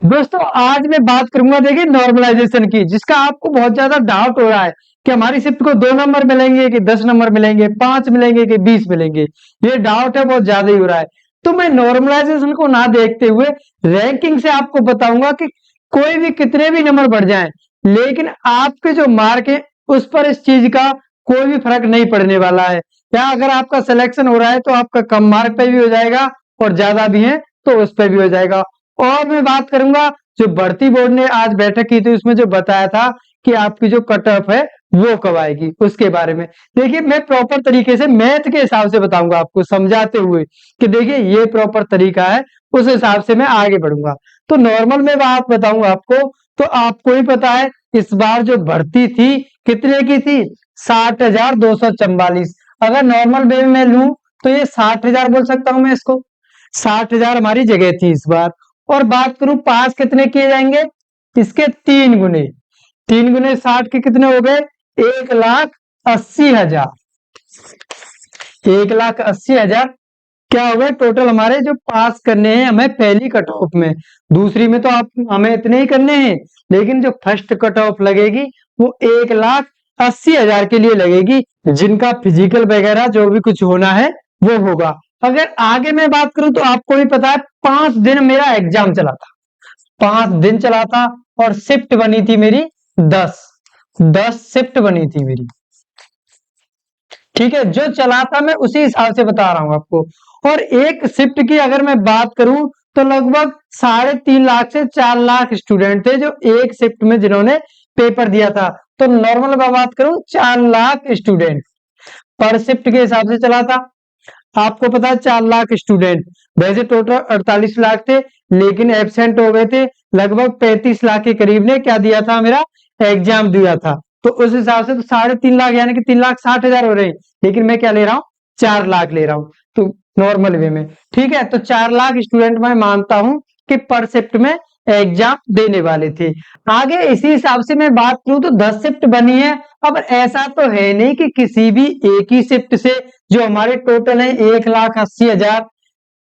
दोस्तों आज मैं बात करूंगा देखिए नॉर्मलाइजेशन की, जिसका आपको बहुत ज्यादा डाउट हो रहा है कि हमारी शिफ्ट को 2 नंबर मिलेंगे कि 10 नंबर मिलेंगे, 5 मिलेंगे कि 20 मिलेंगे। ये डाउट है, बहुत ज्यादा ही हो रहा है। तो मैं नॉर्मलाइजेशन को ना देखते हुए रैंकिंग से आपको बताऊंगा कि कोई भी कितने भी नंबर बढ़ जाएं, लेकिन आपके जो मार्क है उस पर इस चीज का कोई भी फर्क नहीं पड़ने वाला है। या अगर आपका सिलेक्शन हो रहा है तो आपका कम मार्क पे भी हो जाएगा और ज्यादा भी है तो उस पर भी हो जाएगा। और मैं बात करूंगा जो भर्ती बोर्ड ने आज बैठक की थी उसमें जो बताया था कि आपकी जो कट ऑफ है वो कब आएगी उसके बारे में। देखिए मैं प्रॉपर तरीके से मैथ के हिसाब से बताऊंगा आपको, समझाते हुए कि देखिए ये प्रॉपर तरीका है, उस हिसाब से मैं आगे बढ़ूंगा। तो नॉर्मल में बात बताऊंगा आपको, तो आपको ही पता है इस बार जो भर्ती थी कितने की थी, 60,244। अगर नॉर्मल वे में लूं तो ये 60,000 बोल सकता हूं मैं इसको। 60,000 हमारी जगह थी इस बार। और बात करूं पास कितने किए जाएंगे, इसके 3 गुने। 3 गुने 60 के कितने हो गए, 1,80,000। 1,80,000 क्या हो गए टोटल हमारे जो पास करने हैं हमें पहली कट ऑफ में। दूसरी में तो आप हमें इतने ही करने हैं, लेकिन जो फर्स्ट कट ऑफ लगेगी वो 1,80,000 के लिए लगेगी, जिनका फिजिकल वगैरह जो भी कुछ होना है वो होगा। अगर आगे मैं बात करूं तो आपको भी पता है 5 दिन मेरा एग्जाम चला था। 5 दिन चला था और शिफ्ट बनी थी मेरी 10। 10 शिफ्ट बनी थी मेरी। ठीक है, जो चला था मैं उसी हिसाब से बता रहा हूं आपको। और एक शिफ्ट की अगर मैं बात करूं तो लगभग 3.5 लाख से 4 लाख स्टूडेंट थे जो एक शिफ्ट में जिन्होंने पेपर दिया था। तो नॉर्मल मैं बात करूं 4 लाख स्टूडेंट पर शिफ्ट के हिसाब से चला था। आपको पता है 4 लाख स्टूडेंट, वैसे टोटल 48 लाख थे, लेकिन एबसेंट हो गए थे लगभग 35 लाख के करीब ने क्या दिया था, मेरा एग्जाम दिया था। तो उस हिसाब से तो 3.5 लाख यानी कि 3,60,000 हो रहे हैं, लेकिन मैं क्या ले रहा हूँ, 4 लाख ले रहा हूँ तो नॉर्मल वे में। ठीक है, तो 4 लाख स्टूडेंट मैं मानता हूं कि पर शिफ्ट में एग्जाम देने वाले थे। आगे इसी हिसाब से मैं बात करूं तो 10 शिफ्ट बनी है। अब ऐसा तो है नहीं कि किसी भी एक ही शिफ्ट से जो हमारे टोटल है 1,80,000,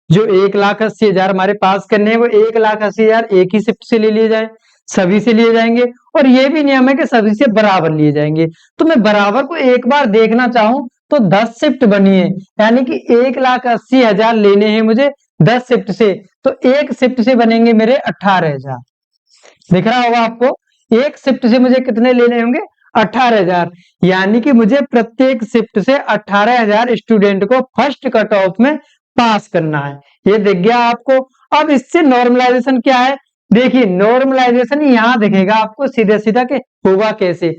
जो 1,80,000 हमारे पास करने हैं वो 1,80,000 एक ही शिफ्ट से ले लिए जाए, सभी से लिए जाएंगे। और ये भी नियम है कि सभी से बराबर लिए जाएंगे। तो मैं बराबर को एक बार देखना चाहूं तो 10 शिफ्ट बनी है, यानी कि 1,80,000 लेने हैं मुझे 10 शिफ्ट से। तो एक शिफ्ट से बनेंगे मेरे 18,000। दिख रहा होगा आपको, एक शिफ्ट से मुझे कितने लेने होंगे, 18,000। यानी कि मुझे प्रत्येक शिफ्ट से 18,000 स्टूडेंट को फर्स्ट कट ऑफ में पास करना है। ये दिख गया आपको। अब इससे नॉर्मलाइजेशन क्या है, देखिए नॉर्मलाइजेशन यहां दिखेगा आपको सीधे सीधा कि होगा कैसे।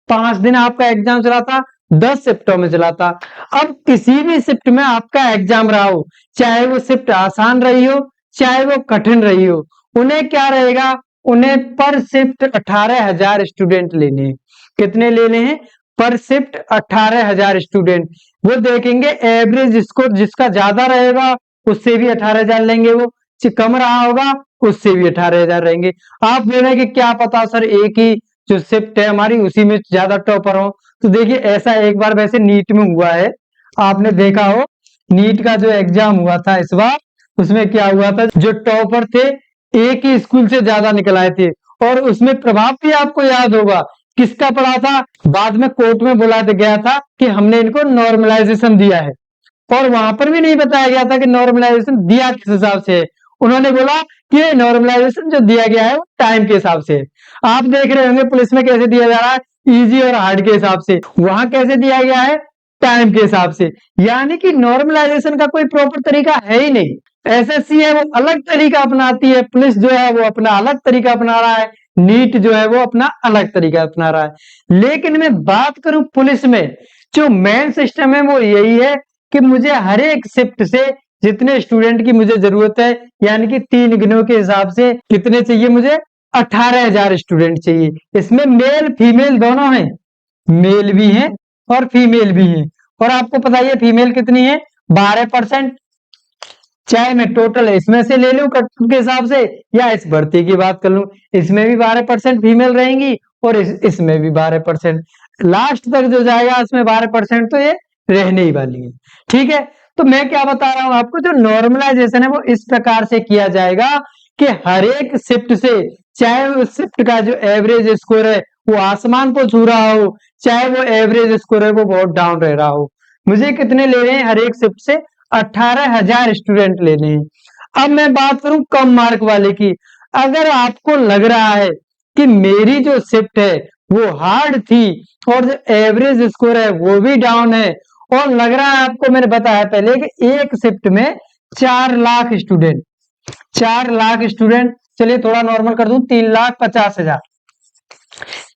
5 दिन आपका एग्जाम चला था, 10 शिफ्टों में चला था। अब किसी भी शिफ्ट में आपका एग्जाम रहा हो, चाहे वो शिफ्ट आसान रही हो चाहे वो कठिन रही हो, उन्हें क्या रहेगा, उन्हें पर शिफ्ट 18,000 स्टूडेंट लेने हैं। कितने लेने हैं, पर शिफ्ट 18,000 स्टूडेंट। वो देखेंगे एवरेज स्कोर जिसका ज्यादा रहेगा उससे भी 18,000 लेंगे, वो कम रहा होगा उससे भी 18,000 रहेंगे। आप बोलेंगे क्या पता सर एक ही जो शिफ्ट है हमारी उसी में ज्यादा टॉपर हो। तो देखिए ऐसा एक बार वैसे नीट में हुआ है, आपने देखा हो नीट का जो एग्जाम हुआ था इस बार, उसमें क्या हुआ था, जो टॉपर थे एक ही स्कूल से ज्यादा निकल आए थे। और उसमें प्रभाव भी आपको याद होगा किसका पड़ा था, बाद में कोर्ट में बुला गया था कि हमने इनको नॉर्मलाइजेशन दिया है। और वहां पर भी नहीं बताया गया था कि नॉर्मलाइजेशन दिया किस हिसाब से है। उन्होंने बोला कि नॉर्मलाइजेशन जो दिया गया है वो टाइम के हिसाब से है। आप देख रहे होंगे पुलिस में कैसे दिया जा रहा है, इजी और हार्ड के हिसाब से, वहां कैसे दिया गया है, टाइम के हिसाब से। यानी कि नॉर्मलाइजेशन का कोई प्रॉपर तरीका है ही नहीं। एसएससी है वो अलग तरीका अपनाती है, पुलिस जो है वो अपना अलग तरीका अपना रहा है, नीट जो है वो अपना अलग तरीका अपना रहा है। लेकिन मैं बात करूं पुलिस में, जो मेन सिस्टम है वो यही है कि मुझे हर एक शिफ्ट से जितने स्टूडेंट की मुझे जरूरत है, यानी कि 3 गुणों के हिसाब से कितने चाहिए मुझे, 18,000 स्टूडेंट चाहिए। इसमें मेल फीमेल दोनों हैं, मेल भी हैं और फीमेल भी हैं। और आपको पता है फीमेल कितनी है, 12%। चाहे मैं टोटल इसमें से ले लूं कट के हिसाब से या इस भर्ती की बात कर लूं, इसमें भी 12% फीमेल रहेंगी और इसमें भी 12%। लास्ट तक जो जाएगा इसमें 12% तो ये रहने ही वाली है। ठीक है, तो मैं क्या बता रहा हूं आपको, जो नॉर्मलाइजेशन है वो इस प्रकार से किया जाएगा कि हर एक शिफ्ट से, चाहे उस शिफ्ट का जो एवरेज स्कोर है वो आसमान को छू रहा हो, चाहे वो एवरेज स्कोर है वो बहुत डाउन रह रहा हो। मुझे कितने ले रहे हैं हर एक शिफ्ट से? 18,000 स्टूडेंट लेने हैं। अब मैं बात करूं कम मार्क वाले की। अगर आपको लग रहा है कि मेरी जो शिफ्ट है वो हार्ड थी और जो एवरेज स्कोर है वो भी डाउन है, और लग रहा है आपको, मैंने बताया पहले कि एक शिफ्ट में 4 लाख स्टूडेंट, 4 लाख स्टूडेंट, चलिए थोड़ा नॉर्मल कर दूं, 3,50,000,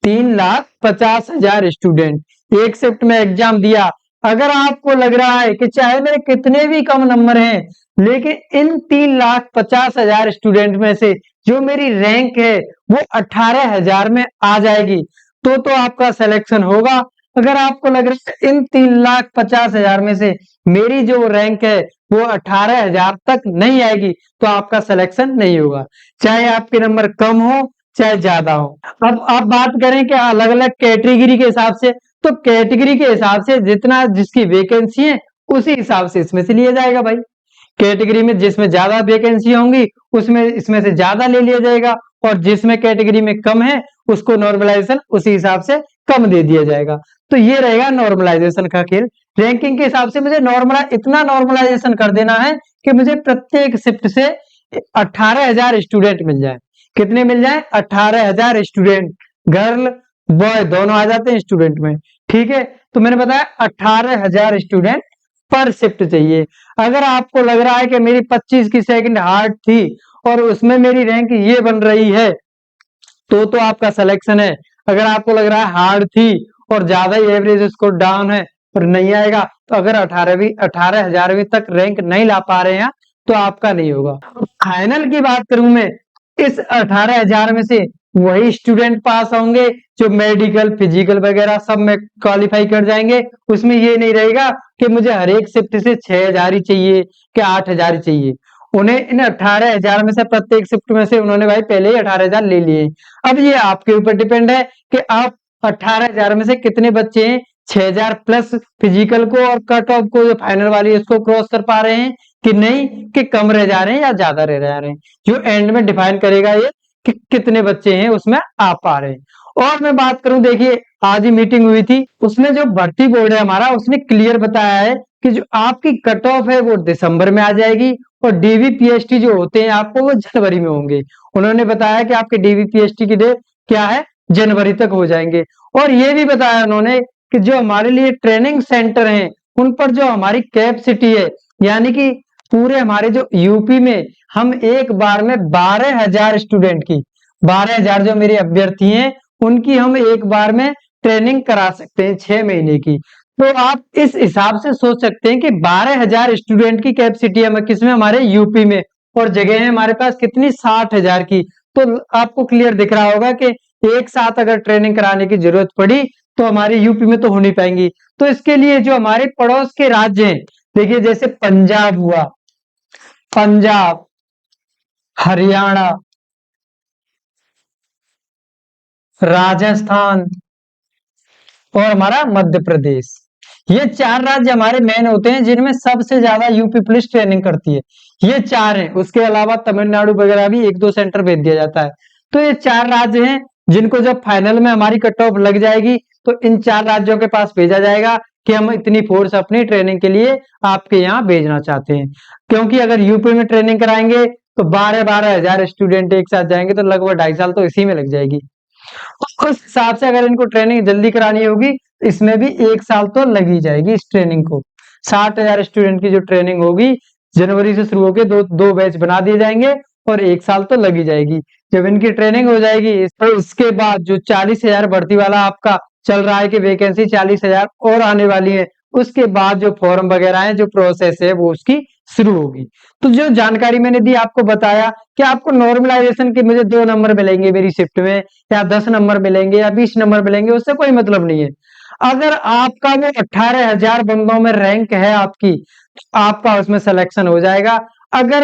3,50,000 स्टूडेंट एक शिफ्ट में एग्जाम दिया। अगर आपको लग रहा है कि चाहे मेरे कितने भी कम नंबर हैं, लेकिन इन 3,50,000 स्टूडेंट में से जो मेरी रैंक है वो 18,000 में आ जाएगी, तो आपका सिलेक्शन होगा। अगर आपको लग रहा है इन 3,50,000 में से मेरी जो रैंक है वो 18,000 तक नहीं आएगी, तो आपका सिलेक्शन नहीं होगा, चाहे आपके नंबर कम हो चाहे ज्यादा हो। अब आप बात करें कि अलग अलग कैटेगरी के हिसाब से, तो कैटेगरी के हिसाब से जितना जिसकी वैकेंसी है उसी हिसाब से इसमें से लिया जाएगा भाई। कैटेगरी में जिसमें ज्यादा वैकेंसी होंगी उसमें इसमें से ज्यादा ले लिया जाएगा, और जिसमें कैटेगरी में कम है उसको नॉर्मलाइजेशन उसी हिसाब से कम दे दिया जाएगा। तो ये रहेगा नॉर्मलाइजेशन का खेल। रैंकिंग के हिसाब से मुझे इतना नॉर्मलाइजेशन कर देना है कि मुझे प्रत्येक शिफ्ट से 18,000 स्टूडेंट मिल जाए। कितने मिल जाए? 18,000 स्टूडेंट, गर्ल बॉय दोनों आ जाते हैं स्टूडेंट में, ठीक है। तो मैंने बताया 18,000 स्टूडेंट पर शिफ्ट चाहिए। अगर आपको लग रहा है कि मेरी 25 की सेकंड हार्ड थी और उसमें मेरी रैंक ये बन रही है, तो आपका सिलेक्शन है। अगर आपको लग रहा है हार्ड थी और ज्यादा ही एवरेज स्कोर डाउन है और नहीं आएगा, तो अगर 18,000वीं तक रैंक नहीं ला पा रहे हैं तो आपका नहीं होगा। फाइनल की बात करूं मैं, इस 18,000 में से वही स्टूडेंट पास होंगे जो मेडिकल फिजिकल वगैरह सब में क्वालिफाई कर जाएंगे। उसमें ये नहीं रहेगा कि मुझे हर एक शिफ्ट से 6,000 ही चाहिए कि 8,000 ही चाहिए। उन्हें इन 18,000 में से प्रत्येक शिफ्ट में से उन्होंने भाई पहले ही 18,000 ले लिए। अब ये आपके ऊपर डिपेंड है कि आप 18,000 में से कितने बच्चे हैं 6,000 प्लस फिजिकल को और कट ऑफ को जो फाइनल वाली है उसको क्रॉस कर पा रहे हैं कि नहीं, कि कम रह जा रहे हैं या ज्यादा रह जा रहे हैं। जो एंड में डिफाइन करेगा ये कि कितने बच्चे हैं उसमें आ पा रहे हैं। और मैं बात करूं, देखिए आज ही मीटिंग हुई थी, उसमें जो भर्ती बोर्ड है हमारा उसने क्लियर बताया है कि जो आपकी कट ऑफ है वो दिसंबर में आ जाएगी और डीवीपीएसटी जो होते हैं आपको वो जनवरी में होंगे। उन्होंने बताया कि आपके डीवीपीएसटी की डेट क्या है, जनवरी तक हो जाएंगे। और ये भी बताया उन्होंने कि जो हमारे लिए ट्रेनिंग सेंटर हैं उन पर जो हमारी कैपेसिटी है, यानी कि पूरे हमारे जो यूपी में हम एक बार में 12,000 स्टूडेंट की, 12,000 जो मेरे अभ्यर्थी हैं उनकी हम एक बार में ट्रेनिंग करा सकते हैं 6 महीने की। तो आप इस हिसाब से सोच सकते हैं कि 12,000 स्टूडेंट की कैपेसिटी है किसमें, हमारे यूपी में, और जगह है हमारे पास कितनी, 60,000 की। तो आपको क्लियर दिख रहा होगा कि एक साथ अगर ट्रेनिंग कराने की जरूरत पड़ी तो हमारे यूपी में तो हो नहीं पाएंगी। तो इसके लिए जो हमारे पड़ोस के राज्य हैं, देखिए जैसे पंजाब हुआ, पंजाब, हरियाणा, राजस्थान और हमारा मध्य प्रदेश, ये 4 राज्य हमारे मेन होते हैं जिनमें सबसे ज्यादा यूपी पुलिस ट्रेनिंग करती है। ये 4 हैं, उसके अलावा तमिलनाडु वगैरह भी 1-2 सेंटर भेज दिया जाता है। तो ये 4 राज्य हैं जिनको जब फाइनल में हमारी कट ऑफ लग जाएगी तो इन 4 राज्यों के पास भेजा जाएगा कि हम इतनी फोर्स अपनी ट्रेनिंग के लिए आपके यहाँ भेजना चाहते हैं। क्योंकि अगर यूपी में ट्रेनिंग कराएंगे तो 12-12 हजार स्टूडेंट एक साथ जाएंगे तो लगभग 2.5 साल तो इसी में लग जाएगी। तो उस हिसाब से अगर इनको ट्रेनिंग जल्दी करानी होगी तो इसमें भी 1 साल तो लग ही जाएगी इस ट्रेनिंग को। 60,000 स्टूडेंट की जो ट्रेनिंग होगी जनवरी से शुरू होकर दो बैच बना दिए जाएंगे और 1 साल तो लग ही जाएगी। जब इनकी ट्रेनिंग हो जाएगी तो इसके बाद जो 40,000 भर्ती वाला आपका चल रहा है कि वैकेंसी 40,000 और आने वाली है, उसके बाद जो फॉर्म वगैरह है, जो प्रोसेस है वो उसकी शुरू होगी। तो जो जानकारी मैंने दी आपको बताया कि आपको नॉर्मलाइजेशन के मुझे 2 नंबर मिलेंगे मेरी शिफ्ट में या 10 नंबर मिलेंगे या 20 नंबर मिलेंगे, उससे कोई मतलब नहीं है। अगर आपका वो 18,000 बंदों में रैंक है आपकी, तो आपका उसमें सिलेक्शन हो जाएगा। अगर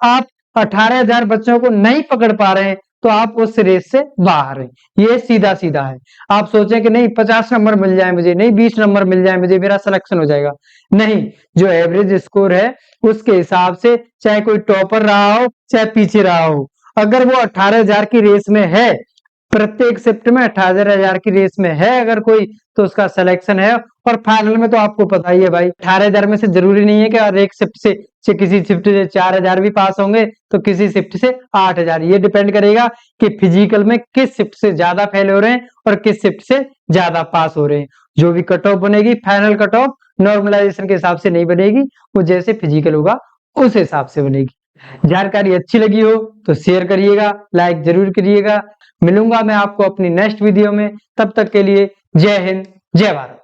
आप 18,000 बच्चों को नहीं पकड़ पा रहे हैं तो आप उस रेस से बाहर हैं। ये सीधा सीधा है। आप सोचें कि नहीं 50 नंबर मिल जाए मुझे, नहीं 20 नंबर मिल जाए मुझे, मेरा सिलेक्शन हो जाएगा। नहीं, जो एवरेज स्कोर है उसके हिसाब से, चाहे कोई टॉपर रहा हो चाहे पीछे रहा हो, अगर वो 18,000 की रेस में है, प्रत्येक शिफ्ट में 18,000 की रेस में है अगर कोई, तो उसका सिलेक्शन है। और फाइनल में तो आपको पता ही है भाई, 18,000 में से जरूरी नहीं है कि और एक शिफ्ट से किसी शिफ्ट से 4,000 भी पास होंगे तो किसी शिफ्ट से 8,000। ये डिपेंड करेगा कि फिजिकल में किस शिफ्ट से ज्यादा फेल हो रहे हैं और किस शिफ्ट से ज्यादा पास हो रहे हैं। जो भी कट ऑफ बनेगी, फाइनल कट ऑफ नॉर्मलाइजेशन के हिसाब से नहीं बनेगी, वो जैसे फिजिकल होगा उस हिसाब से बनेगी। जानकारी अच्छी लगी हो तो शेयर करिएगा, लाइक जरूर करिएगा। मिलूंगा मैं आपको अपनी नेक्स्ट वीडियो में, तब तक के लिए जय हिंद, जय भारत।